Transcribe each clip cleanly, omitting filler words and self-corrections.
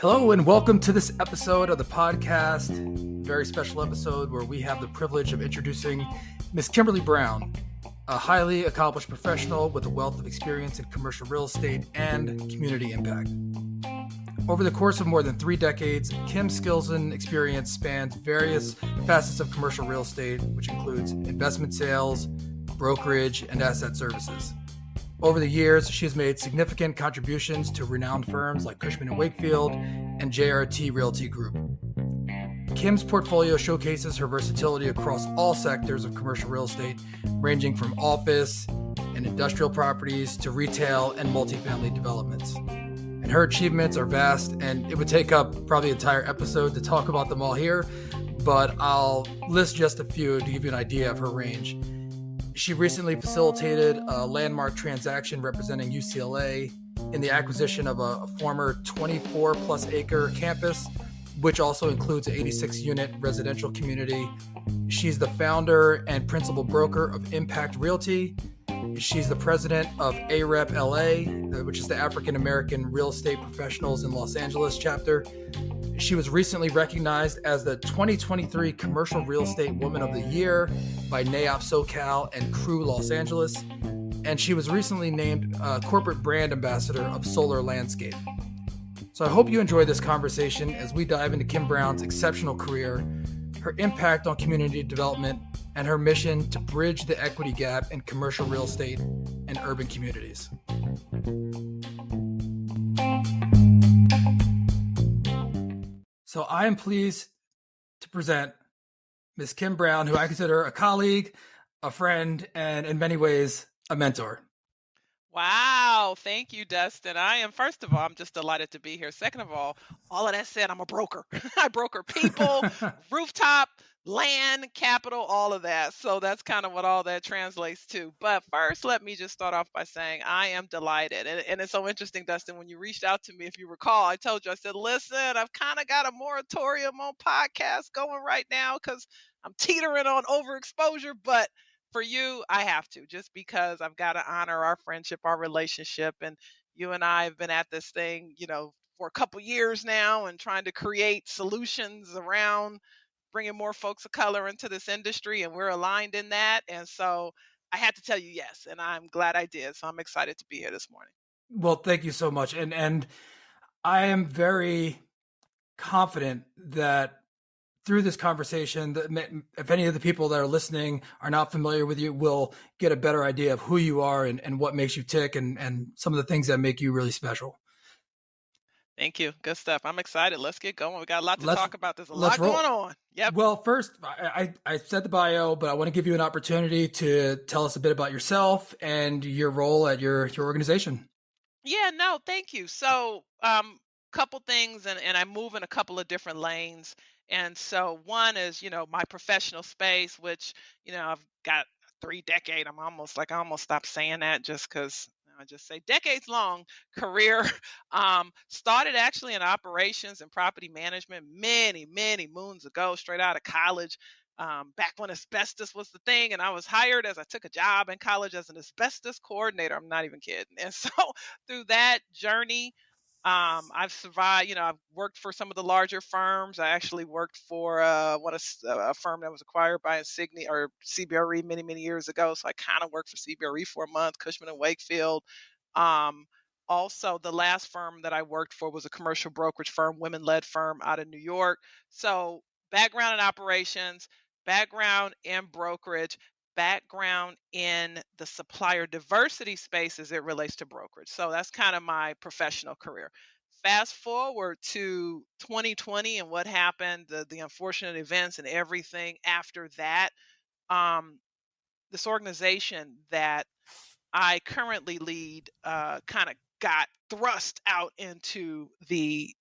Hello and welcome to this episode of the podcast, very special episode where we have the privilege of introducing Miss Kimberly Brown, a highly accomplished professional with a wealth of experience in commercial real estate and community impact. Over the course of more than 3 decades, Kim's skills and experience spans various facets of commercial real estate, which includes investment sales, brokerage, and asset services. Over the years, she has made significant contributions to renowned firms like Cushman and Wakefield and JRT Realty Group. Kim's portfolio showcases her versatility across all sectors of commercial real estate, ranging from office and industrial properties to retail and multifamily developments. And her achievements are vast, and it would take up probably an entire episode to talk about them all here, but I'll list just a few to give you an idea of her range. She recently facilitated a landmark transaction representing UCLA in the acquisition of a former 24-plus acre campus, which also includes an 86-unit residential community. She's the founder and principal broker of Impact Realty. She's the president of AAREPLA, which is the African American Real Estate Professionals in Los Angeles chapter. She was recently recognized as the 2023 Commercial Real Estate Woman of the Year by NAIOP SoCal and Crew Los Angeles. And she was recently named Corporate Brand Ambassador of Solar Landscape. So I hope you enjoy this conversation as we dive into Kim Brown's exceptional career, her impact on community development, and her mission to bridge the equity gap in commercial real estate and urban communities. So I am pleased to present Ms. Kim Brown, who I consider a colleague, a friend, and in many ways, a mentor. Wow. Thank you, Dustin. First of all, I'm just delighted to be here. Second of all of that said, I'm a broker. I broker people, rooftop, land, capital, all of that. So that's kind of what all that translates to. But first, let me just start off by saying I am delighted. And it's so interesting, Dustin, when you reached out to me, if you recall, I told you, I said, listen, I've kind of got a moratorium on podcasts going right now because I'm teetering on overexposure. But for you, I have to, just because I've got to honor our friendship, our relationship. And you and I have been at this thing, for a couple years now and trying to create solutions around bringing more folks of color into this industry, and we're aligned in that. And so I had to tell you yes, and I'm glad I did. So I'm excited to be here this morning. Well, thank you so much. And I am very confident that through this conversation, if any of the people that are listening are not familiar with you, will get a better idea of who you are and what makes you tick and some of the things that make you really special. Thank you. Good stuff. I'm excited. Let's get going. We got a lot to talk about. There's a lot roll. going on. Yep. Well, first, I said the bio, but I want to give you an opportunity to tell us a bit about yourself and your role at your organization. Yeah, no, thank you. So, couple things, and I move in a couple of different lanes. And so one is, my professional space, which, I've got 3 decades. I almost stopped saying that just because I just say decades long career. Started actually in operations and property management many, many moons ago, straight out of college. Back when asbestos was the thing, and I was hired as I took a job in college as an asbestos coordinator. I'm not even kidding. And so through that journey, I've survived. I've worked for some of the larger firms. I actually worked for a firm that was acquired by Insignia or CBRE many, many years ago. So I kind of worked for CBRE for a month, Cushman and Wakefield. Also, the last firm that I worked for was a commercial brokerage firm, women-led firm out of New York. So background in operations, background in brokerage, background in the supplier diversity space as it relates to brokerage. So that's kind of my professional career. Fast forward to 2020 and what happened, the unfortunate events and everything after that. This organization that I currently lead kind of got thrust out into the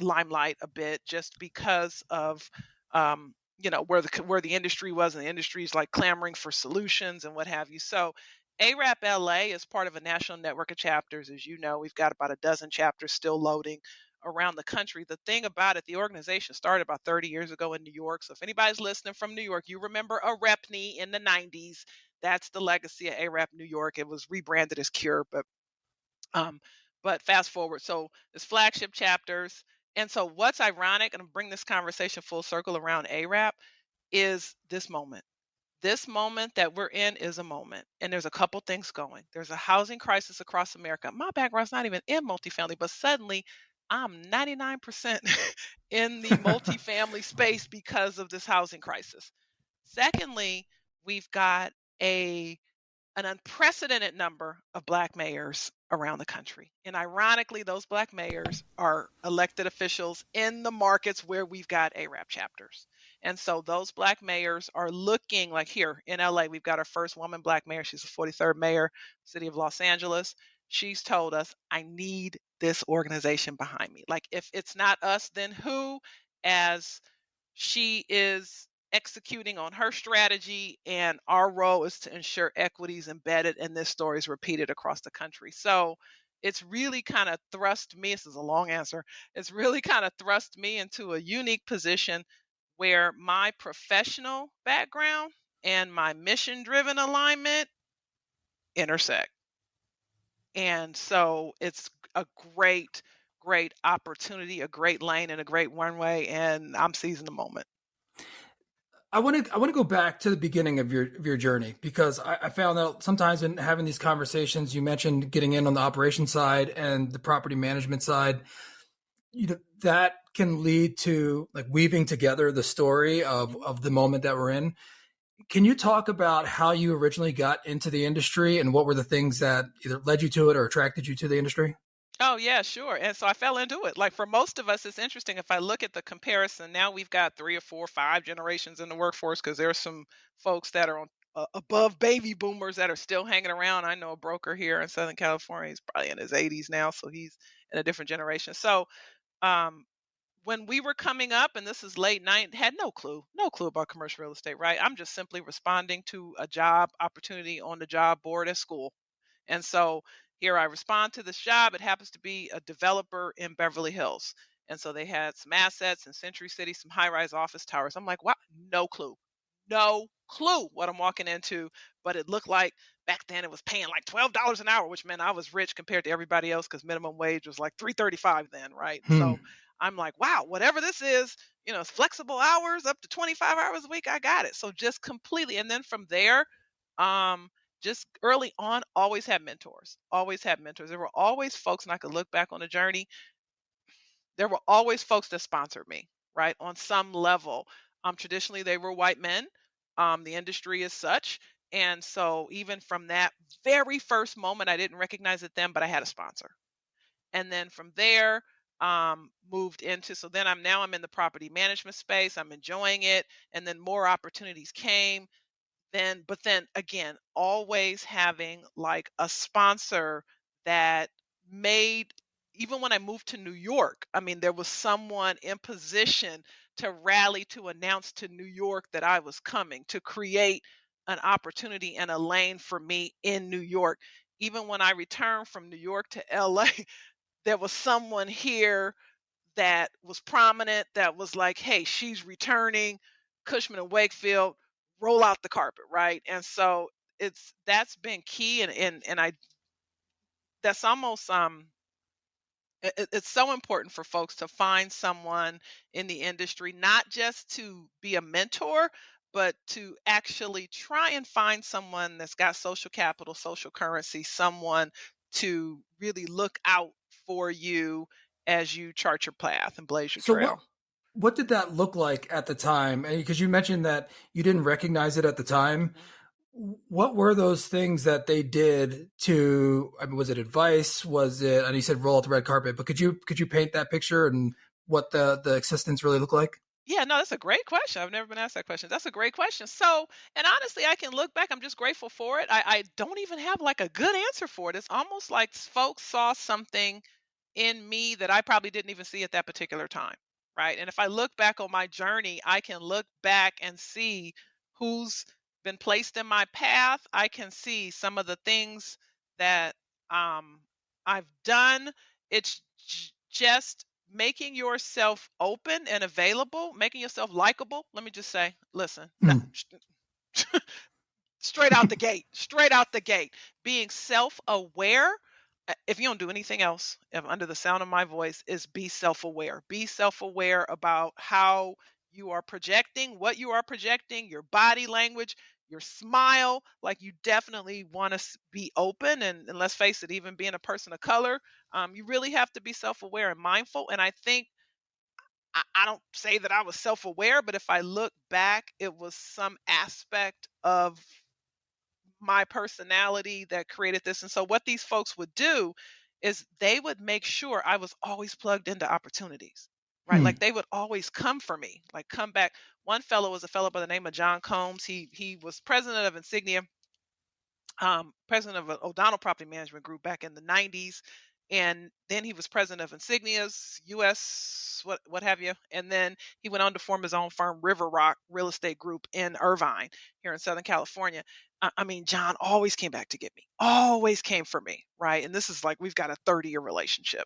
limelight a bit just because of where the industry was, and the industry is like clamoring for solutions and what have you. So ARAP LA is part of a national network of chapters. As you know, we've got about a dozen chapters still loading around the country. The thing about it, the organization started about 30 years ago in New York. So if anybody's listening from New York, you remember AAREPLA in the 90s. That's the legacy of AREP New York. It was rebranded as Cure, um, but fast forward. So it's flagship chapters. And so what's ironic, and I'm bring this conversation full circle around AREP, is this moment. This moment that we're in is a moment, and there's a couple things going. There's a housing crisis across America. My background's not even in multifamily, but suddenly I'm 99% in the multifamily space because of this housing crisis. Secondly, we've got a an unprecedented number of black mayors around the country. And ironically, those black mayors are elected officials in the markets where we've got ARAP chapters. And so those black mayors are looking like here in LA, we've got our first woman black mayor. She's the 43rd mayor, city of Los Angeles. She's told us, I need this organization behind me. Like, if it's not us, then who? As she is executing on her strategy, and our role is to ensure equity is embedded and this story is repeated across the country. So it's really kind of thrust me, this is a long answer, it's really kind of thrust me into a unique position where my professional background and my mission driven alignment intersect. And so it's a great opportunity, a great lane, and a great runway, and I'm seizing the moment. I want to go back to the beginning of your journey, because I found that sometimes in having these conversations, you mentioned getting in on the operation side and the property management side. That can lead to like weaving together the story of the moment that we're in. Can you talk about how you originally got into the industry and what were the things that either led you to it or attracted you to the industry? Oh, yeah, sure. And so I fell into it. Like, for most of us, it's interesting. If I look at the comparison, now we've got 3 or 4, 5 generations in the workforce, because there's some folks that are on above baby boomers that are still hanging around. I know a broker here in Southern California. He's probably in his 80s now, so he's in a different generation. So um, when we were coming up, and this is late night, had no clue about commercial real estate, right? I'm just simply responding to a job opportunity on the job board at school. And so here I respond to this job. It happens to be a developer in Beverly Hills. And so they had some assets in Century City, some high rise office towers. I'm like, wow, no clue. No clue what I'm walking into. But it looked like back then it was paying like $12 an hour, which meant I was rich compared to everybody else, because minimum wage was like $3.35 then, right? Hmm. So I'm like, wow, whatever this is, it's flexible hours up to 25 hours a week. I got it. So just completely. And then from there, um, just early on, always had mentors. Always had mentors. There were always folks, and I could look back on the journey. There were always folks that sponsored me, right, on some level. Traditionally, they were white men. The industry is such. And so, even from that very first moment, I didn't recognize it then, but I had a sponsor. And then from there, moved into, so then I'm in the property management space. I'm enjoying it. And then more opportunities came. But then again, always having like a sponsor that made, even when I moved to New York, I mean, there was someone in position to rally, to announce to New York that I was coming, to create an opportunity and a lane for me in New York. Even when I returned from New York to LA, there was someone here that was prominent, that was like, hey, she's returning, Cushman and Wakefield, roll out the carpet, right? And so that's been key, and I that's almost it's so important for folks to find someone in the industry, not just to be a mentor, but to actually try and find someone that's got social capital, social currency, someone to really look out for you as you chart your path and blaze your So trail. what did that look like at the time? Because you mentioned that you didn't recognize it at the time. Mhm. What were those things that they did to, I mean, was it advice? Was it, and you said roll out the red carpet, but could you paint that picture and what the existence really looked like? Yeah, no, that's a great question. I've never been asked that question. That's a great question. So, and honestly, I can look back. I'm just grateful for it. I don't even have like a good answer for it. It's almost like folks saw something in me that I probably didn't even see at that particular time. Right. And if I look back on my journey, I can look back and see who's been placed in my path. I can see some of the things that um, I've done. It's just making yourself open and available, making yourself likable. Let me just say, listen, Mm. straight out the gate, straight out the gate. Being self-aware, if you don't do anything else, if under the sound of my voice, is be self-aware. Be self-aware about how you are projecting, what you are projecting, your body language, your smile. Like you definitely want to be open, and let's face it, even being a person of color, you really have to be self-aware and mindful. And I think I don't say that I was self-aware, but if I look back, it was some aspect of my personality that created this. And so what these folks would do is they would make sure I was always plugged into opportunities. Right? Hmm. Like they would always come for me, like come back. One fellow was a fellow by the name of John Combs. He was president of Insignia, president of O'Donnell Property Management Group back in the 90s. And then he was president of Insignia's US, what have you. And then he went on to form his own firm, River Rock Real Estate Group in Irvine, here in Southern California. I mean, John always came back to get me, always came for me, right? And this is like we've got a 30-year relationship.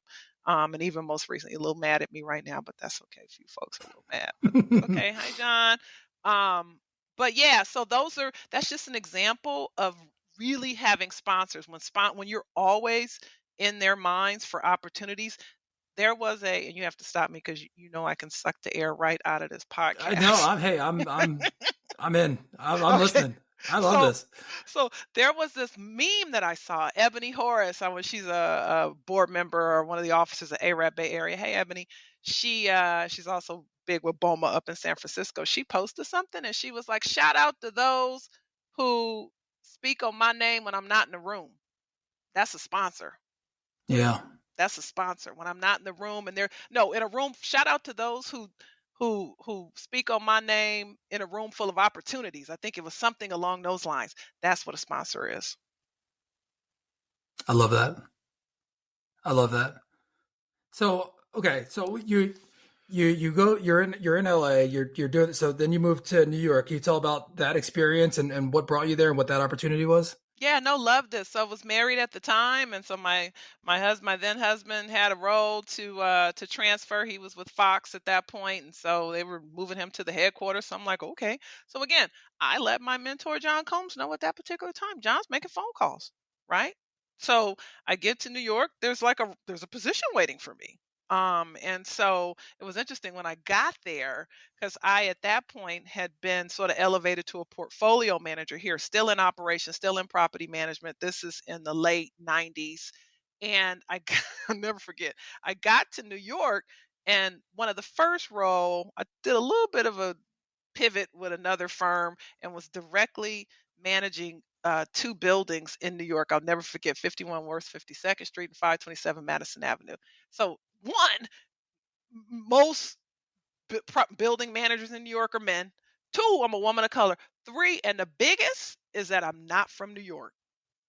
And even most recently, a little mad at me right now, but that's okay. A few folks are a little mad, but okay. Hi, John. But yeah, so that's just an example of really having sponsors when you're always in their minds for opportunities. There was and you have to stop me because you know I can suck the air right out of this I know. podcast. I'm in. I'm Okay. listening. I love So this. so there was this meme that I saw. Ebony Horace, she's a board member or one of the officers at AAREP Bay Area. Hey Ebony. She's also big with BOMA up in San Francisco. She posted something and she was like, shout out to those who speak on my name when I'm not in the room. That's a sponsor. Yeah. That's a sponsor. When I'm not in the room and they're no in a room, shout out to those who speak on my name in a room full of opportunities. I think it was something along those lines. That's what a sponsor is. I love that. I love that. So, okay. So you go, you're in LA, you're doing, so then you move to New York. Can you tell about that experience and what brought you there and what that opportunity was? Yeah, no, love this. So I was married at the time, and so my then husband had a role to transfer. He was with Fox at that point, and so they were moving him to the headquarters. So I'm like, okay. So again, I let my mentor John Combs know at that particular time. John's making phone calls, right? So I get to New York. There's a position waiting for me. And so it was interesting when I got there because I, at that point, had been sort of elevated to a portfolio manager here, still in operation, still in property management. This is in the late 90s. And I'll never forget, I got to New York, and one of the first role, I did a little bit of a pivot with another firm and was directly managing two buildings in New York. I'll never forget 51 West 52nd Street and 527 Madison Avenue. So, one, most building managers in New York are men. Two, I'm a woman of color. Three, and the biggest is that I'm not from New York.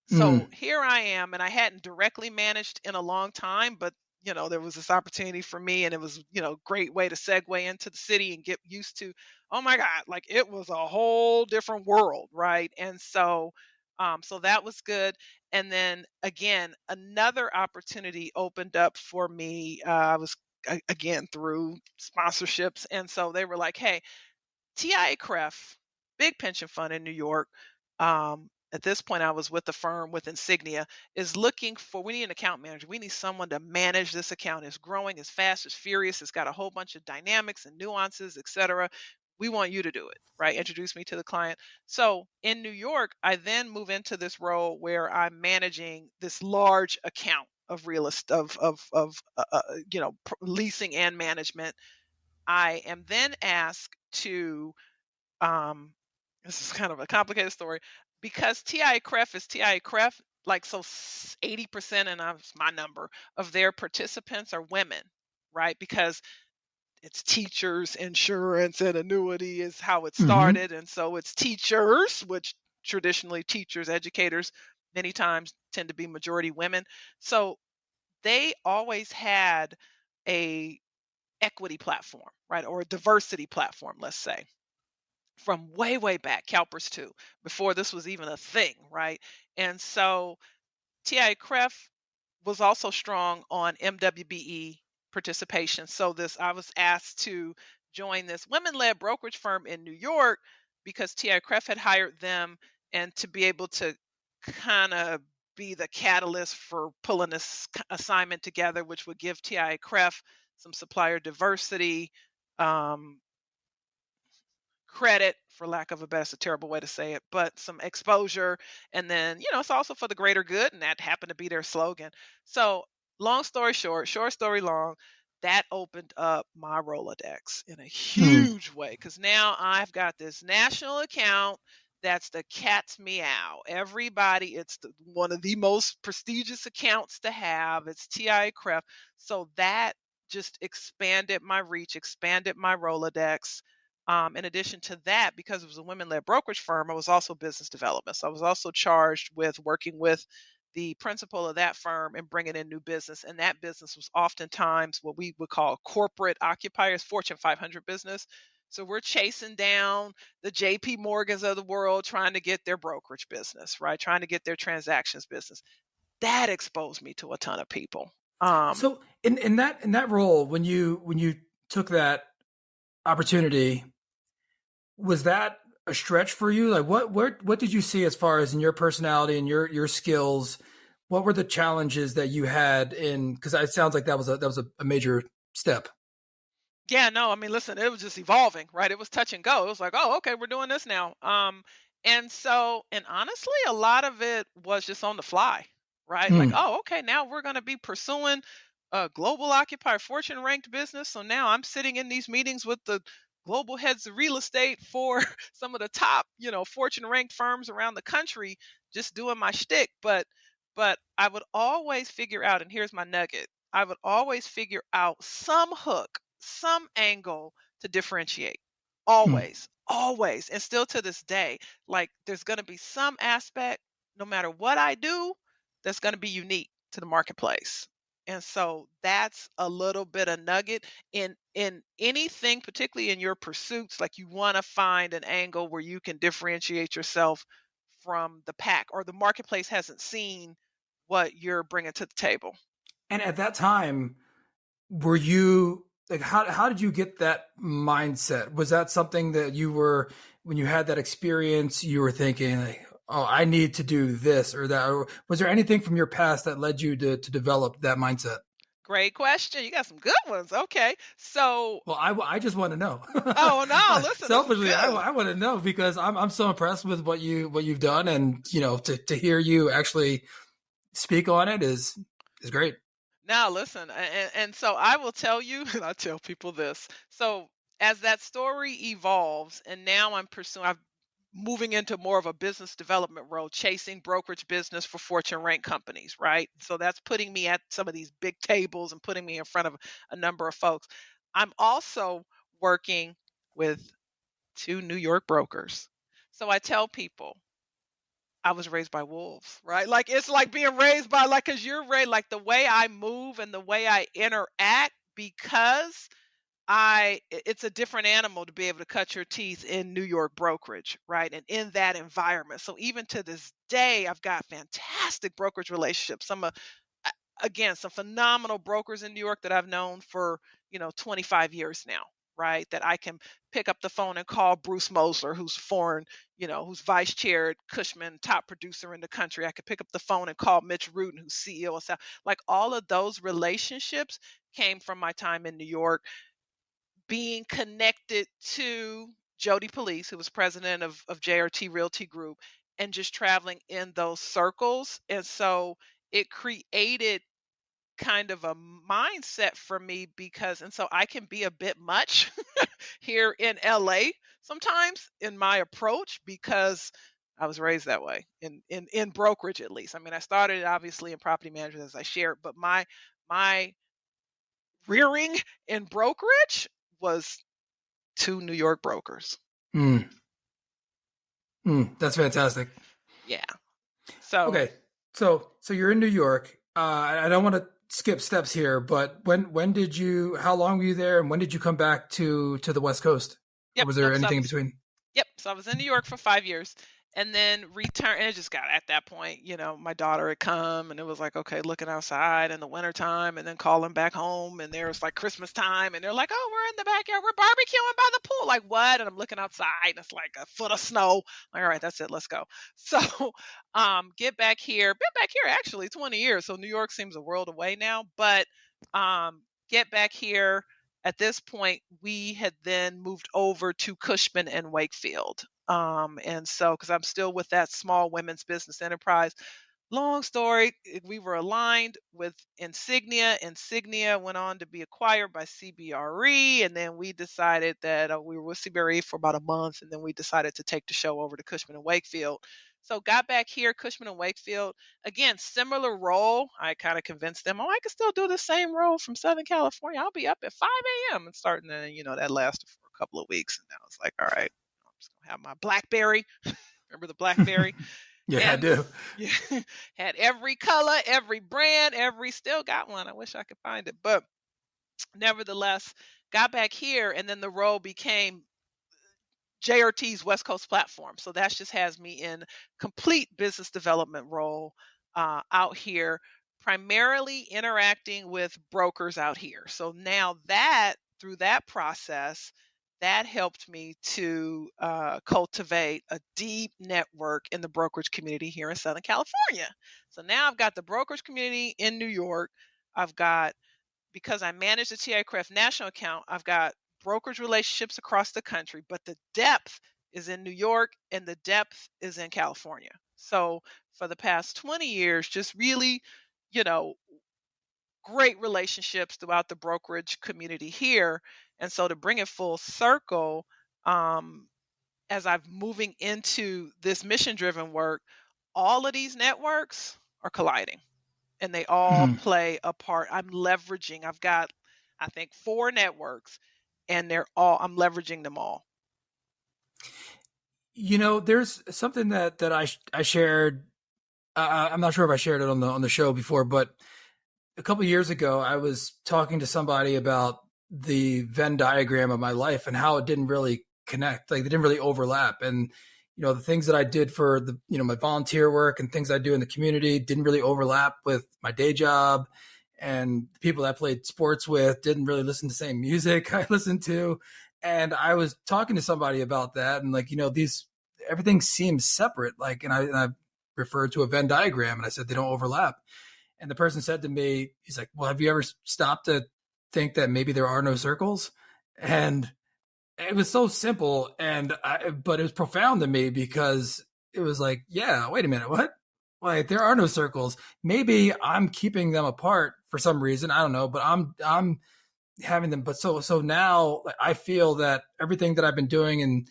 So Mm. here I am, and I hadn't directly managed in a long time, but there was this opportunity for me, and it was, great way to segue into the city and get used to, oh my God, like it was a whole different world, right? And so that was good. And then again, another opportunity opened up for me. I was again through sponsorships, and so they were like, "Hey, TIAA-CREF, big pension fund in New York. At this point, I was with the firm with Insignia, is looking for, we need an account manager. We need someone to manage this account. It's growing as fast as furious. It's got a whole bunch of dynamics and nuances, et cetera. We want you to do it, right? Introduce me to the client. So in New York, I then move into this role where I'm managing this large account of real estate, leasing and management. I am then asked to um, this is kind of a complicated story because TIAA-CREF is TIAA-CREF, like so 80%, and that's my number, of their participants are women, right? Because it's teachers, insurance, and annuity is how it Hmm. started. And so it's teachers, which traditionally teachers, educators, many times tend to be majority women. So they always had a equity platform, right? Or a diversity platform, let's say, from way, way back, CalPERS 2, before this was even a thing, right? And so TIAA-CREF was also strong on MWBE participation. So I was asked to join this women-led brokerage firm in New York because TIAA-CREF had hired them and to be able to kind of be the catalyst for pulling this assignment together, which would give TIA-CREF some supplier diversity, um, credit, for lack of a better, it's a terrible way to say it, but some exposure. And then, it's also for the greater good. And that happened to be their slogan. So, long story short, short story long, that opened up my Rolodex in a Hmm. huge way because now I've got this national account that's the cat's meow. Everybody, it's one of the most prestigious accounts to have. It's TIA-CREF. So that just expanded my reach, expanded my Rolodex. In addition to that, because it was a women-led brokerage firm, I was also business development. So I was also charged with working with the principal of that firm and bringing in new business. And that business was oftentimes what we would call corporate occupiers, Fortune 500 business. So we're chasing down the JP Morgans of the world, trying to get their brokerage business, right? Trying to get their transactions business. That exposed me to a ton of people. So in that role, when you took that opportunity, was that a stretch for you? Like what did you see as far as in your personality and your skills? What were the challenges that you had in, because it sounds like that was a major step. Yeah, no, I mean, listen, it was just evolving, right? It was touch and go. It was like, oh, okay, we're doing this now. And honestly, a lot of it was just on the fly, right? Like, Hmm. oh, okay, now we're going to be pursuing a global occupier fortune ranked business. So now I'm sitting in these meetings with the global heads of real estate for some of the top, fortune ranked firms around the country, just doing my shtick. But I would always figure out, and here's my nugget. I would always figure out some hook, some angle to differentiate. Hmm. Always, always. And still to this day, like there's going to be some aspect, no matter what I do, that's going to be unique to the marketplace. And so that's a little bit of nugget in anything, particularly in your pursuits. Like you want to find an angle where you can differentiate yourself from the pack, or the marketplace hasn't seen what you're bringing to the table. And at that time, were you like how did you get that mindset? Was that something that you were, when you had that experience, you were thinking like, oh, I need to do this or that? Or was there anything from your past that led you to develop that mindset? Great question. You got some good ones. Okay. So, Well, I just want to know. oh no, listen, this is Selfishly, good. I want to know because I'm so impressed with what you've done, and to hear you actually speak on it is great. Now, listen, and so I will tell you, and I tell people this. So, as that story evolves, and now I'm moving into more of a business development role, chasing brokerage business for Fortune ranked companies, right? So that's putting me at some of these big tables and putting me in front of a number of folks. I'm also working with two New York brokers. So I tell people I was raised by wolves, right? Like it's like being raised by like cuz you're raised like the way I move and the way I interact because it's a different animal to be able to cut your teeth in New York brokerage, right? And in that environment. So even to this day I've got fantastic brokerage relationships. Again, some phenomenal brokers in New York that I've known for, 25 years now, right? That I can pick up the phone and call Bruce Mosler, who's foreign, who's vice chair at Cushman, top producer in the country. I could pick up the phone and call Mitch Rudin, who's CEO of South. Like all of those relationships came from my time in New York, being connected to Jody Police, who was president of JRT Realty Group, and just traveling in those circles. And so it created kind of a mindset for me because and so I can be a bit much here in LA sometimes in my approach because I was raised that way in brokerage at least. I mean, I started obviously in property management as I shared, but my rearing in brokerage was two New York brokers. Mm, that's fantastic. Yeah. So, Okay, so you're in New York. I don't want to skip steps here, but when did you? How long were you there, and when did you come back to the West Coast, or yep, was there nope. anything in between? Yep. So I was in New York for 5 years. and then return. And it just got at that point, my daughter had come and it was like, okay, looking outside in the wintertime and then calling back home. And there's like Christmas time and they're like, oh, we're in the backyard. We're barbecuing by the pool. Like, what? And I'm looking outside and it's like a foot of snow. Like, all right, that's it. Let's go. So been back here actually 20 years. So New York seems a world away now. But get back here. At this point, we had then moved over to Cushman and Wakefield. And so, because I'm still with that small women's business enterprise, long story, we were aligned with Insignia. Insignia went on to be acquired by CBRE, and then we decided that we were with CBRE for about a month, and then we decided to take the show over to Cushman and Wakefield. So got back here, Cushman and Wakefield, again, similar role. I kind of convinced them, oh, I can still do the same role from Southern California. I'll be up at 5 a.m. and starting to, that lasted for a couple of weeks. And I was like, all right, I'm just gonna have my BlackBerry. Remember the BlackBerry? Yeah, I And do. yeah, had every color, every brand, still got one. I wish I could find it. But nevertheless, got back here and then the role became JRT's West Coast platform. So that just has me in complete business development role out here, primarily interacting with brokers out here. So now that through that process, that helped me to cultivate a deep network in the brokerage community here in Southern California. So now I've got the brokerage community in New York. I've got, because I manage the TICREF national account, I've got brokerage relationships across the country, but the depth is in New York and the depth is in California. So for the past 20 years, just really, you know, great relationships throughout the brokerage community here. And so to bring it full circle, as I'm moving into this mission driven work, all of these networks are colliding and they all Hmm. play a part. I've got, I think, 4 networks and I'm leveraging them all. There's something that I shared. I'm not sure if I shared it on the show before, but a couple of years ago, I was talking to somebody about the Venn diagram of my life and how it didn't really connect, like they didn't really overlap. And the things that I did for the my volunteer work and things I do in the community didn't really overlap with my day job. And the people that I played sports with didn't really listen to the same music I listened to. And I was talking to somebody about that, and like these everything seems separate. Like, and I referred to a Venn diagram, and I said they don't overlap. And the person said to me, he's like, well, have you ever stopped to think that maybe there are no circles? And it was so simple, but it was profound to me because it was like, yeah, wait a minute, what? Like there are no circles. Maybe I'm keeping them apart for some reason. I don't know, but I'm having them. But so now I feel that everything that I've been doing and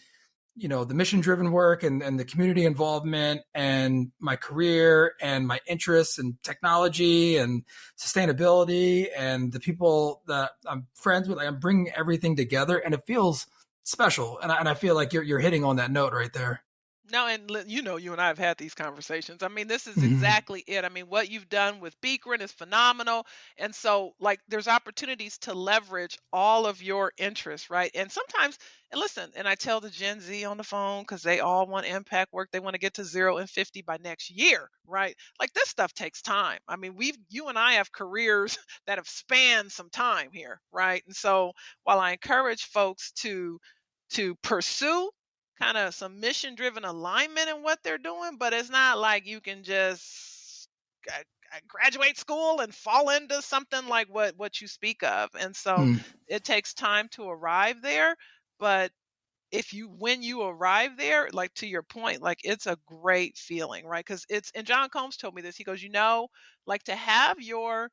the mission driven work and the community involvement and my career and my interests in technology and sustainability and the people that I'm friends with, like, I'm bringing everything together and it feels special. And I feel like you're hitting on that note right there. No, and you and I have had these conversations. I mean, this is Mhm. exactly it. I mean, what you've done with Beekrin is phenomenal. And so, like, there's opportunities to leverage all of your interests, right? And sometimes, and listen, and I tell the Gen Z on the phone because they all want impact work. They want to get to 0 and 50 by next year, right? Like, this stuff takes time. I mean, you and I have careers that have spanned some time here, right? And so, while I encourage folks to pursue kind of some mission driven alignment in what they're doing, but it's not like you can just graduate school and fall into something like what you speak of. And so Mm. it takes time to arrive there, but when you arrive there, like to your point, like it's a great feeling, right? Because and John Combs told me this. He goes, like to have your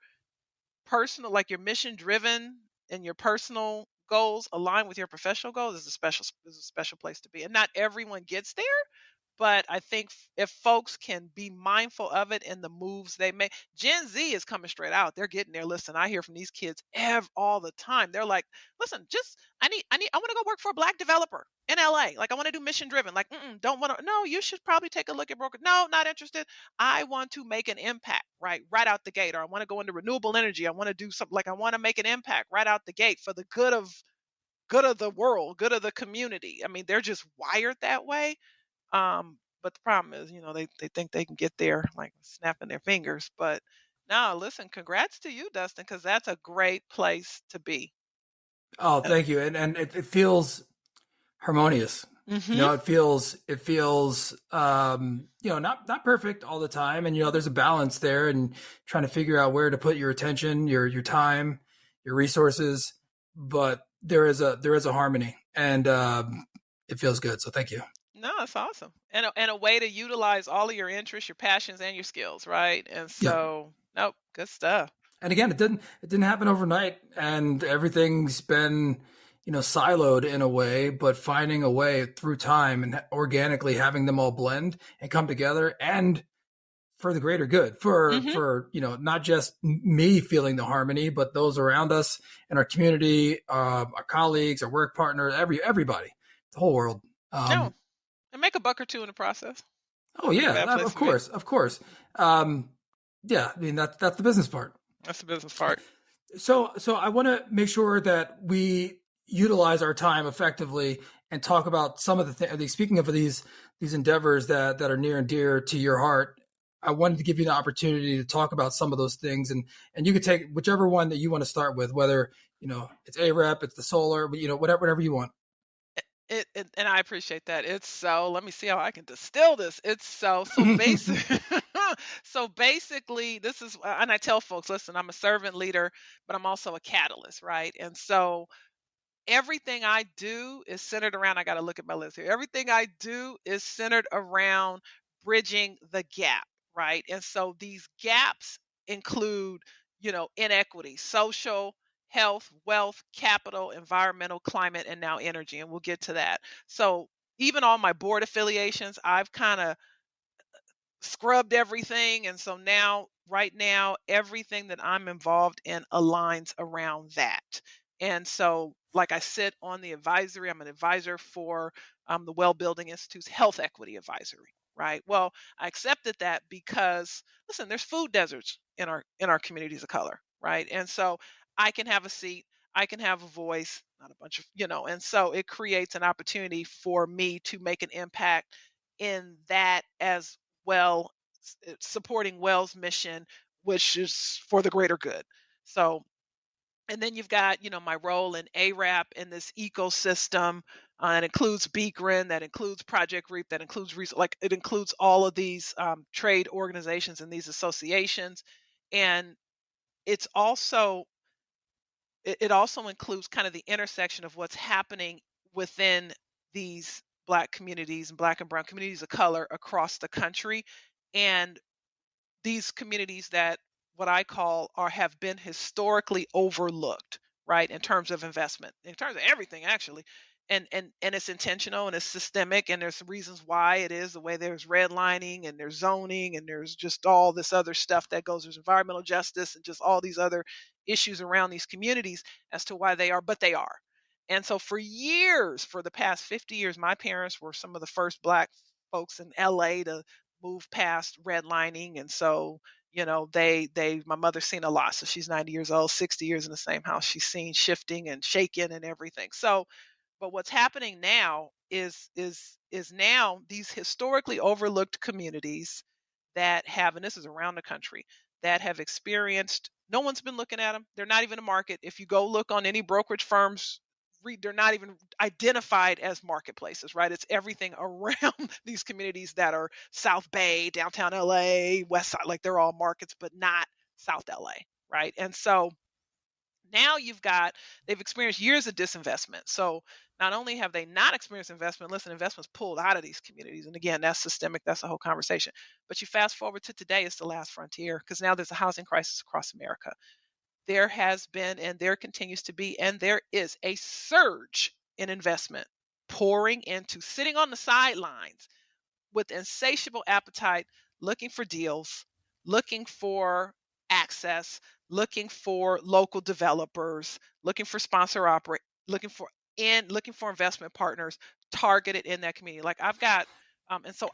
personal, like your mission driven and your personal goals align with your professional goals is a special place to be. And not everyone gets there, but I think if folks can be mindful of it in the moves they make, Gen Z is coming straight out. They're getting there. Listen, I hear from these kids all the time. They're like, listen, just I want to go work for a black developer in LA. Like I want to do mission driven. Like, don't want to. No, you should probably take a look at broker. No, not interested. I want to make an impact right out the gate, or I want to go into renewable energy. I want to do something like I want to make an impact right out the gate for the good of the world, good of the community. I mean, they're just wired that way. But the problem is, they think they can get there like snapping their fingers. But no, listen, congrats to you, Dustin, because that's a great place to be. Oh, Uh, thank you. And it feels harmonious. Mm-hmm. It feels not perfect all the time. And there's a balance there, and trying to figure out where to put your attention, your time, your resources. But there is a harmony, and it feels good. So thank you. No, it's awesome. And a way to utilize all of your interests, your passions, and your skills, right? And Yeah. so, nope, good stuff. And again, it didn't happen overnight, and everything's been siloed in a way, but finding a way through time and organically having them all blend and come together, and for the greater good, for Mm-hmm. not just me feeling the harmony, but those around us in our community, our colleagues, our work partners, everybody, the whole world. No, um and make a buck or two in the process. oh Not a yeah, bad place of to be. course, of course. um yeah, I mean, that's the business part. That's the business part. So I want to make sure that we utilize our time effectively and talk about some of the things. Speaking of these endeavors that are near and dear to your heart, I wanted to give you the opportunity to talk about some of those things, and you could take whichever one that you want to start with, whether it's AREP, it's the solar, but whatever you want. And I appreciate that. It's so, let me see how I can distill this. It's so basic. So basically, this is, and I tell folks, listen, I'm a servant leader, but I'm also a catalyst, right? And so everything I do is centered around, I got to look at my list here. Everything I do is centered around bridging the gap, right? And so these gaps include, inequity, social, health, wealth, capital, environmental, climate, and now energy. And we'll get to that. So even all my board affiliations, I've kind of scrubbed everything. And so now, right now, everything that I'm involved in aligns around that. And so, like I sit on the advisory, I'm an advisor for the Well Building Institute's Health Equity Advisory. Right. Well, I accepted that because, listen, there's food deserts in our communities of color. Right. And so I can have a seat, I can have a voice, not a bunch of, and so it creates an opportunity for me to make an impact in that as well, supporting Well's mission, which is for the greater good. So, and then you've got, my role in ARAP in this ecosystem. That includes Beakrin, that includes Project Reap, that includes like it includes all of these trade organizations and these associations, and it's also it also includes kind of the intersection of what's happening within these Black communities and Black and Brown communities of color across the country, and these communities that what I call are have been historically overlooked, right, in terms of investment, in terms of everything actually. And it's intentional and it's systemic, and there's reasons why it is the way. There's redlining and there's zoning and there's just all this other stuff that goes. There's environmental justice and just all these other issues around these communities as to why they are, but they are. And so for years, for the past 50 years, my parents were some of the first Black folks in LA to move past redlining. And so, my mother's seen a lot. So she's 90 years old, 60 years in the same house. She's seen shifting and shaking and everything. So, but what's happening now is now these historically overlooked communities that have, and this is around the country, that have experienced, no one's been looking at them. They're not even a market. If you go look on any brokerage firms, they're not even identified as marketplaces, right? It's everything around these communities that are South Bay, downtown LA, West Side, like they're all markets, but not South LA, right? And so now they've experienced years of disinvestment. So not only have they not experienced investment, listen, investments pulled out of these communities. And again, that's systemic, that's a whole conversation. But you fast forward to today, it's the last frontier because now there's a housing crisis across America. There has been and there continues to be, and there is a surge in investment pouring into sitting on the sidelines with insatiable appetite, looking for deals, looking for access, looking for local developers, looking for sponsor operate, looking for investment partners targeted in that community. Like I've got, and so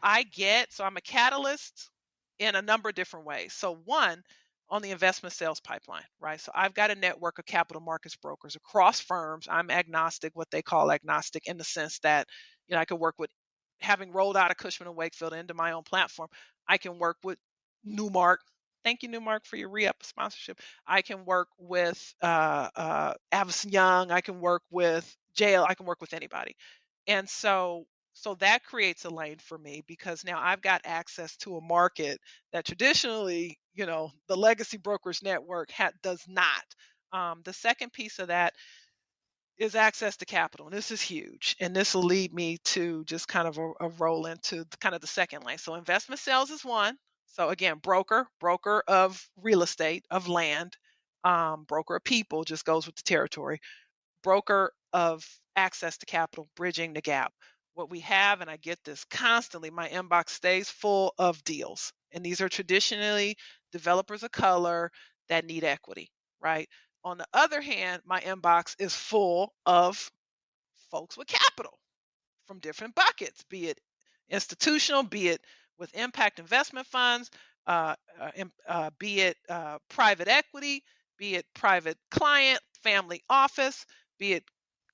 so I'm a catalyst in a number of different ways. So one, on the investment sales pipeline, right? So I've got a network of capital markets brokers across firms. I'm agnostic, what they call agnostic, in the sense that I could work with having rolled out of Cushman and Wakefield into my own platform, I can work with Newmark. Thank you, Newmark, for your re-up sponsorship. I can work with Avison Young. I can work with Jail. I can work with anybody. And so that creates a lane for me because now I've got access to a market that traditionally, the legacy brokerage network does not. The second piece of that is access to capital. And this is huge. And this will lead me to just kind of a roll into kind of the second lane. So investment sales is one. So again, broker of real estate, of land, broker of people, just goes with the territory. Broker of access to capital, bridging the gap. What we have, and I get this constantly, my inbox stays full of deals. And these are traditionally developers of color that need equity, right? On the other hand, my inbox is full of folks with capital from different buckets, be it institutional, be it with impact investment funds, be it private equity, be it private client, family office, be it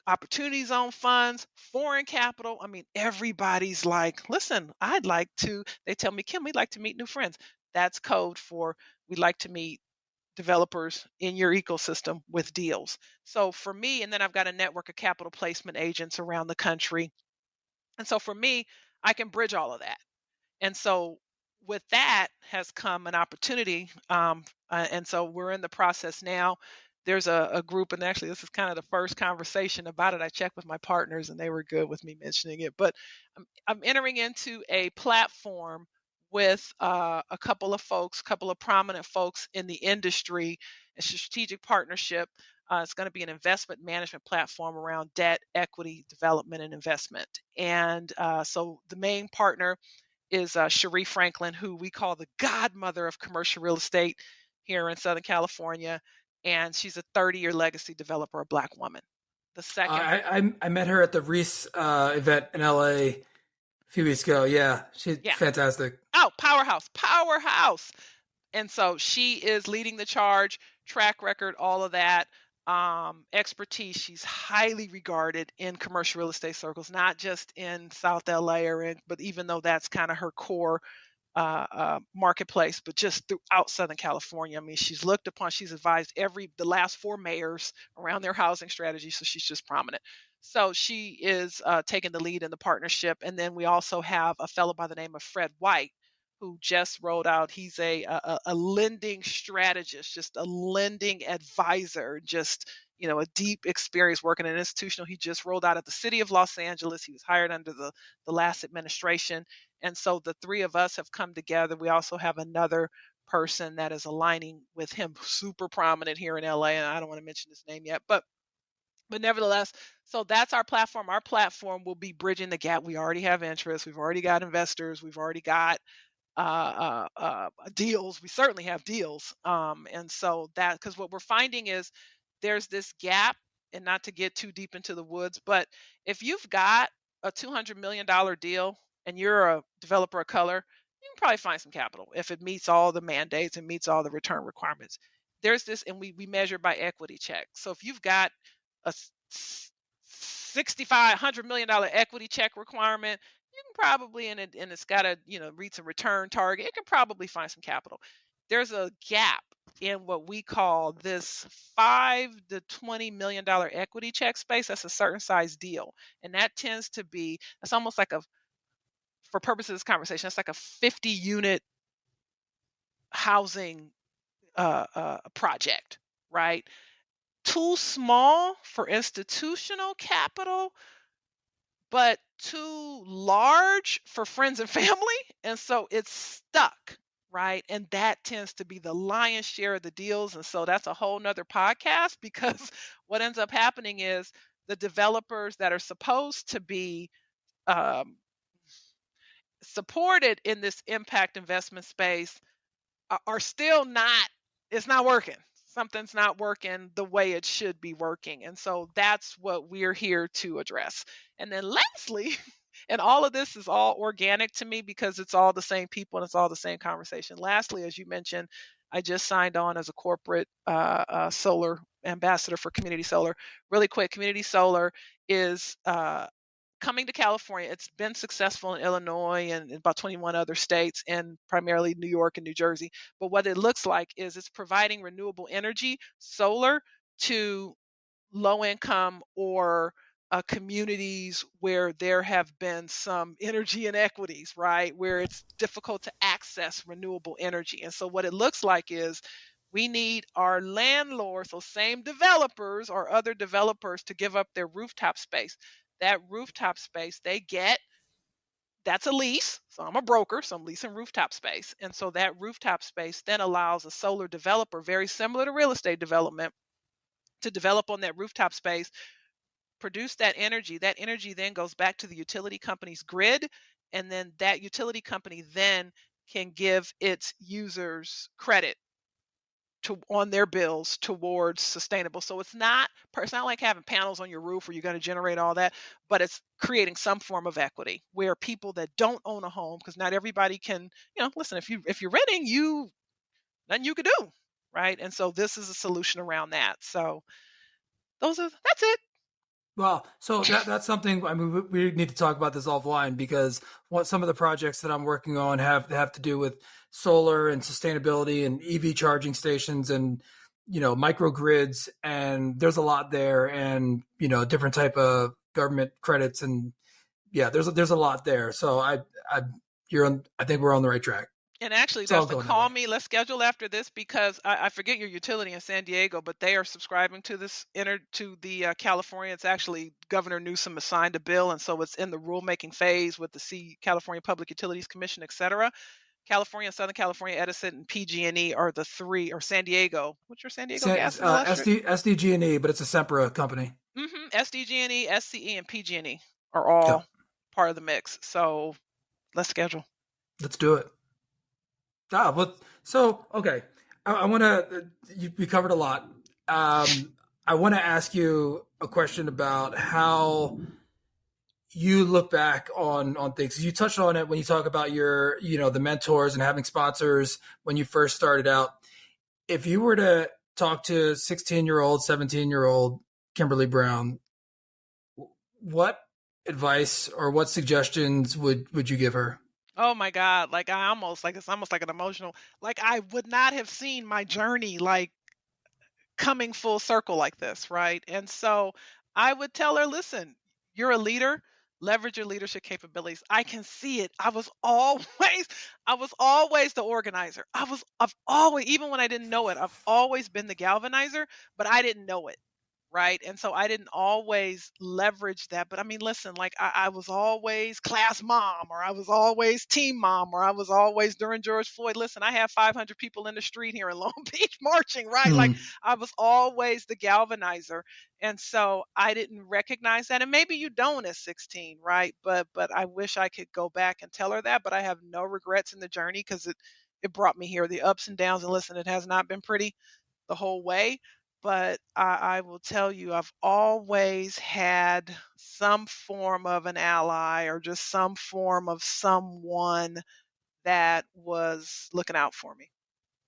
opportunity zone funds, foreign capital. I mean, everybody's like, listen, they tell me, Kim, we'd like to meet new friends. That's code for we'd like to meet developers in your ecosystem with deals. So for me, and then I've got a network of capital placement agents around the country. And so for me, I can bridge all of that. And so with that has come an opportunity. And so we're in the process now. There's a group, and actually this is kind of the first conversation about it. I checked with my partners and they were good with me mentioning it. But I'm entering into a platform with a couple of folks, a couple of prominent folks in the industry, a strategic partnership. It's going to be an investment management platform around debt, equity, development, and investment. And so the main partner is Cherie Franklin, who we call the godmother of commercial real estate here in Southern California. And she's a 30-year legacy developer, a Black woman. The second, I met her at the Reese event in LA a few weeks ago. Yeah, she's yeah. fantastic. Oh, powerhouse. And so she is leading the charge, track record, all of that. Expertise. She's highly regarded in commercial real estate circles, not just in South LA but even though that's kind of her core marketplace, but just throughout Southern California. I mean, she's advised the last 4 mayors around their housing strategy, so she's just prominent. So she is taking the lead in the partnership. And then we also have a fellow by the name of Fred White, who just rolled out. He's a lending strategist, just a lending advisor, just a deep experience working in institutional. He just rolled out at the city of Los Angeles. He was hired under the last administration. And so the 3 of us have come together. We also have another person that is aligning with him, super prominent here in LA. And I don't want to mention his name yet, but nevertheless, so that's our platform. Our platform will be bridging the gap. We already have interest. We've already got investors. We've already got deals. We certainly have deals. And so that, because what we're finding is there's this gap, and not to get too deep into the woods, but if you've got a $200 million deal and you're a developer of color, you can probably find some capital if it meets all the mandates and meets all the return requirements. There's this, and we measure by equity check. So if you've got a $65-100 million equity check requirement, you can probably, and it's got to reach a return target, it can probably find some capital. There's a gap in what we call this $5 to $20 million equity check space. That's a certain size deal, and that tends to be, it's almost like for purposes of this conversation, it's like a 50 unit housing project, right? Too small for institutional capital, but too large for friends and family. And so it's stuck, right? And that tends to be the lion's share of the deals. And so that's a whole nother podcast, because what ends up happening is the developers that are supposed to be supported in this impact investment space are still not, it's not working. Something's not working the way it should be working. And so that's what we're here to address. And then lastly, and all of this is all organic to me because it's all the same people and it's all the same conversation. Lastly, as you mentioned, I just signed on as a corporate solar ambassador for Community Solar. Really quick, Community Solar is coming to California. It's been successful in Illinois and in about 21 other states, and primarily New York and New Jersey. But what it looks like is it's providing renewable energy, solar, to low income or communities where there have been some energy inequities, right? Where it's difficult to access renewable energy. And so what it looks like is we need our landlords, those same developers or other developers, to give up their rooftop space. That rooftop space they get, that's a lease. So I'm a broker, so I'm leasing rooftop space. And so that rooftop space then allows a solar developer, very similar to real estate development, to develop on that rooftop space, produce that energy. That energy then goes back to the utility company's grid, and then that utility company then can give its users credit to on their bills towards sustainable. So it's not like having panels on your roof where you're going to generate all that, but it's creating some form of equity where people that don't own a home, because not everybody can, listen, if you're renting, nothing you could do, right? And so this is a solution around that. So that's it. Well, so that's something. I mean, we need to talk about this offline because what some of the projects that I'm working on have to do with solar and sustainability and EV charging stations and microgrids, and there's a lot there, and different type of government credits, and yeah, there's a lot there. So I think we're on the right track. And actually, It's all Dustin, going that call way. me. Let's schedule after this because I forget your utility in San Diego, but they are subscribing to to the California. It's actually Governor Newsom assigned a bill, and so it's in the rulemaking phase with the California Public Utilities Commission, et cetera. California, Southern California, Edison, and PG&E are the three, or San Diego. What's your San Diego gas and electric? SDG&E, but it's a Sempra company. SDG&E, SCE, and PG&E are Yep. all part of the mix. So let's schedule. Let's do it. But so okay, I want to. We covered a lot. I want to ask you a question about how you look back on things. You touched on it when you talk about your the mentors and having sponsors when you first started out. If you were to talk to 16-year-old, 17-year-old Kimberly Brown, what advice or what suggestions would you give her? Oh my God. It's almost like an emotional, like I would not have seen my journey like coming full circle like this, right? And so I would tell her, listen, you're a leader, leverage your leadership capabilities. I can see it. I was always the organizer. I've always, even when I didn't know it, I've always been the galvanizer, but I didn't know it. Right. And so I didn't always leverage that. But I mean, listen, like I was always class mom, or I was always team mom, or I was always during George Floyd. Listen, I have 500 people in the street here in Long Beach marching, right? Like Mm, I was always the galvanizer. And so I didn't recognize that. And maybe you don't at 16, right? But I wish I could go back and tell her that. But I have no regrets in the journey because it brought me here, the ups and downs. And listen, it has not been pretty the whole way. But I will tell you, I've always had some form of an ally or just some form of someone that was looking out for me.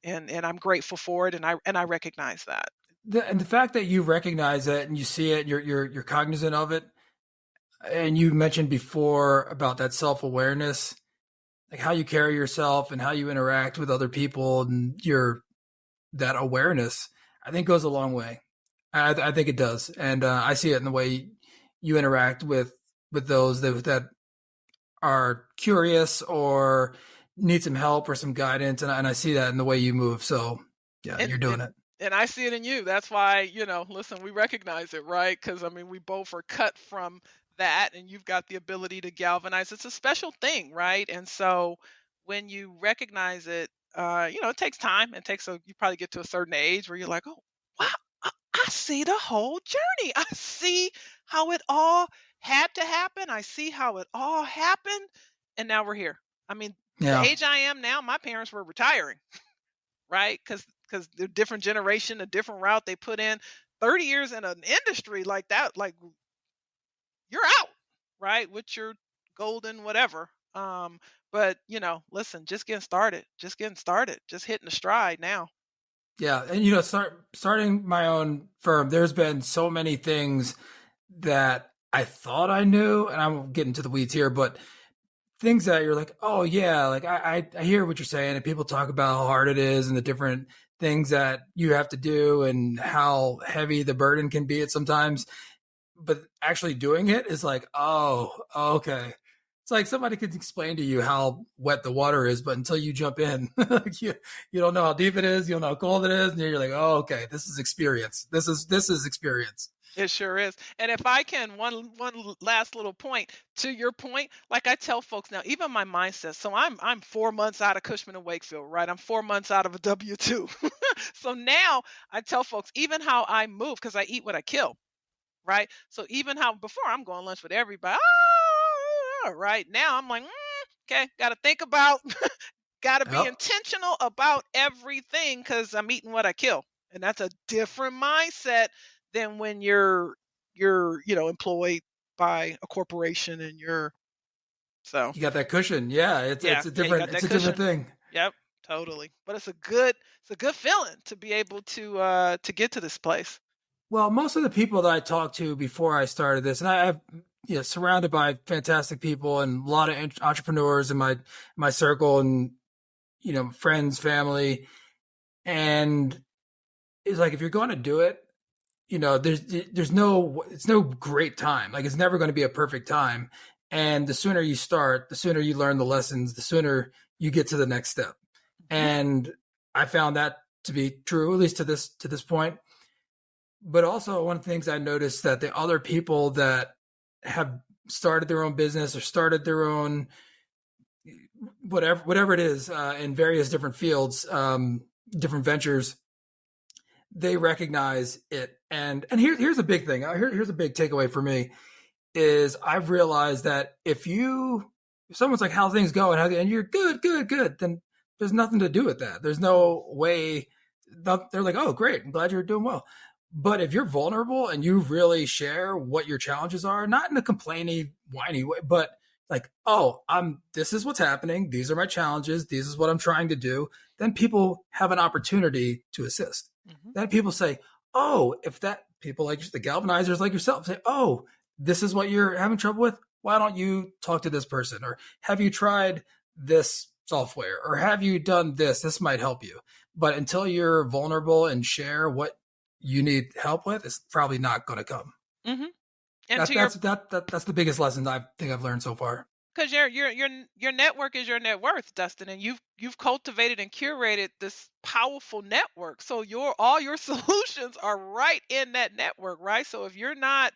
And I'm grateful for it, and I recognize that. and the fact that you recognize it and you see it, you're cognizant of it, and you mentioned before about that self awareness, like how you carry yourself and how you interact with other people, and your that awareness, I think goes a long way. I think it does, and I see it in the way you interact with those that are curious or need some help or some guidance, and I see that in the way you move. So yeah, And you're doing it. and I see it in you. That's why, listen, we recognize it, right? Because I mean, we both are cut from that, and you've got the ability to galvanize. It's a special thing, right? And so when you recognize it, it takes time. You probably get to a certain age where you're like, oh, wow, I see the whole journey. I see how it all had to happen. I see how it all happened, and now we're here. I mean, the Yeah, age I am now, my parents were retiring, right? Because the different generation, a different route they put in. 30 years in an industry like that, like you're out, right? With your golden whatever. But listen, just getting started, just hitting the stride now. yeah, and starting my own firm. There's been so many things that I thought I knew, and I'm getting to the weeds here, but things that you're like, oh yeah, like I hear what you're saying, and people talk about how hard it is and the different things that you have to do and how heavy the burden can be at sometimes. But actually doing it is like, oh, okay. It's like somebody could explain to you how wet the water is, but until you jump in, you don't know how deep it is, you don't know how cold it is, and you're like, oh, okay, this is experience. This is experience. It sure is. And if I can, last little point to your point, like I tell folks now, even my mindset. So I'm 4 months out of Cushman and Wakefield, right? I'm 4 months out of a W-2. So now I tell folks even how I move because I eat what I kill, right? So even how before I'm going lunch with everybody, right now I'm like, okay, got to think about, got to be Yep. intentional about everything because I'm eating what I kill, and that's a different mindset than when you're employed by a corporation and you're so You got that cushion. Yeah, yeah, it's a yeah, you got different that different cushion. thing. Yep, totally. But it's a good feeling to be able to get to this place. Well, most of the people that I talked to before I started this, and I've surrounded by fantastic people and a lot of entrepreneurs in my circle, and friends, family, and it's like if you're going to do it, there's no it's no great time. Like it's never going to be a perfect time, and the sooner you start, the sooner you learn the lessons, the sooner you get to the next step. Mhm. And I found that to be true, at least to this point. But also one of the things I noticed that the other people that have started their own business or started their own whatever it is in various different fields, different ventures, they recognize it. And here's a big thing. Here's a big takeaway for me is I've realized that if someone's like, how things go and you're good, then there's nothing to do with that. There's no way. They're like, oh, great, I'm glad you're doing well. But if you're vulnerable and you really share what your challenges are, not in a complaining, whiny way, but like, oh, this is what's happening. These are my challenges. This is what I'm trying to do. Then people have an opportunity to assist. Mhm. Then people say, oh, if that people like the galvanizers like yourself say, oh, this is what you're having trouble with. Why don't you talk to this person? Or have you tried this software? Or have you done this? This might help you. But until you're vulnerable and share what you need help with, it's probably not going to come. Mhm. And That to your that's the biggest lesson I think I've learned so far. because your network is your net worth, Dustin, and you've cultivated and curated this powerful network. So your all your solutions are right in that network, right? So if you're not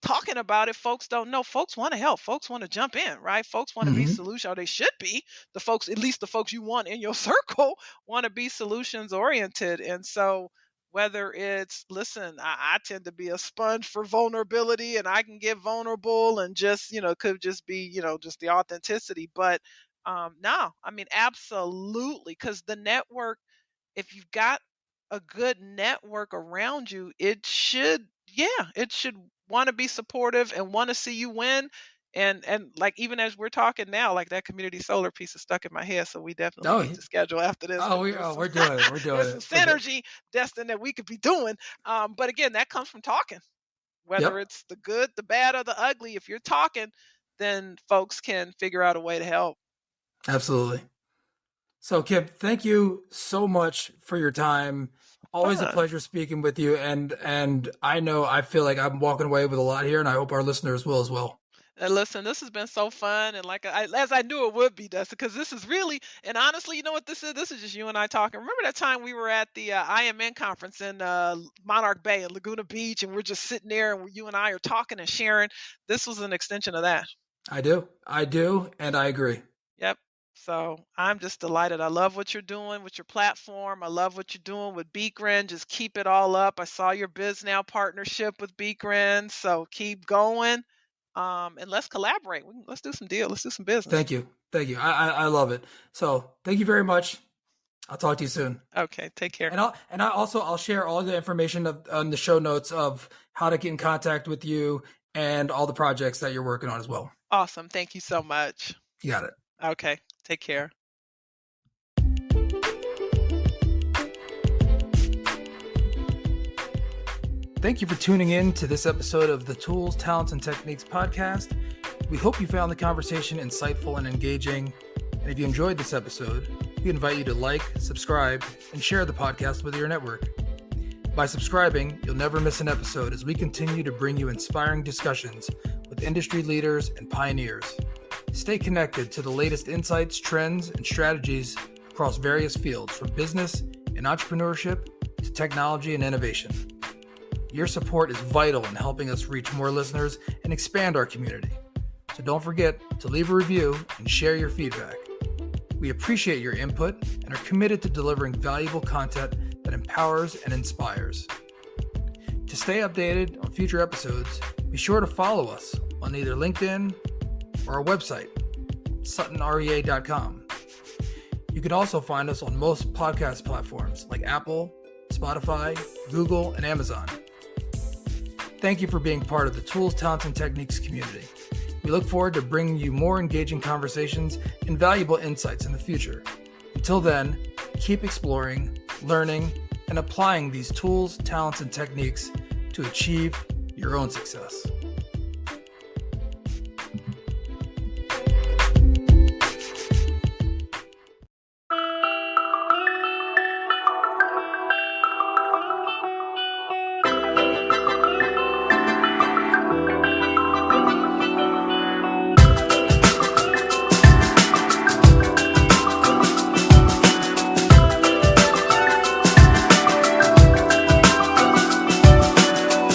talking about it, folks don't know. Folks want to help. Folks want to jump in, right? Folks want to be Mm-hmm. solution, or they should be. The folks, at least the folks you want in your circle, want to be solutions oriented. And so whether it's listen, I tend to be a sponge for vulnerability and I can get vulnerable and just could just be just the authenticity, but no, I mean absolutely, because the network, if you've got a good network around you, it should want to be supportive and want to see you win. And like even as we're talking now, like that community solar piece is stuck in my head. So we definitely Oh, need to schedule after this because we're doing it. We're doing there's some it. We're doing it. synergy, Destin, that we could be doing. But again, that comes from talking. Whether Yep, it's the good, the bad, or the ugly, if you're talking, then folks can figure out a way to help. absolutely. So, Kim, thank you so much for your time. Always a Fun. pleasure speaking with you, and I feel like I'm walking away with a lot here, and I hope our listeners will as well. And listen, this has been so fun, and like as I knew it would be, Dustin, because this is really, and honestly, you know what this is? This is just you and I talking. Remember that time we were at the IMN conference in Monarch Bay in Laguna Beach, and we're just sitting there, and you and I are talking and sharing. This was an extension of that. I do, and I agree. Yep. So I'm just delighted. I love what you're doing with your platform. I love what you're doing with Beekren. Just keep it all up. I saw your BizNow partnership with Beekren. So keep going. And let's collaborate. Let's do some deal. Let's do some business. Thank you. I love it. So, thank you very much. I'll talk to you soon. Okay. Take care. I'll share all the information on the show notes of how to get in contact with you and all the projects that you're working on as well. Awesome. Thank you so much. You got it. Okay. Take care. Thank you for tuning in to this episode of the Tools, Talents, and Techniques podcast. We hope you found the conversation insightful and engaging. And if you enjoyed this episode, we invite you to like, subscribe, and share the podcast with your network. By subscribing, you'll never miss an episode as we continue to bring you inspiring discussions with industry leaders and pioneers. Stay connected to the latest insights, trends, and strategies across various fields, from business and entrepreneurship to technology and innovation. Your support is vital in helping us reach more listeners and expand our community. So don't forget to leave a review and share your feedback. We appreciate your input and are committed to delivering valuable content that empowers and inspires. To stay updated on future episodes, be sure to follow us on either LinkedIn or our website, suttonrea.com. You can also find us on most podcast platforms like Apple, Spotify, Google, and Amazon. Thank you for being part of the Tools, Talents, and Techniques community. We look forward to bringing you more engaging conversations and valuable insights in the future. Until then, keep exploring, learning, and applying these tools, talents, and techniques to achieve your own success.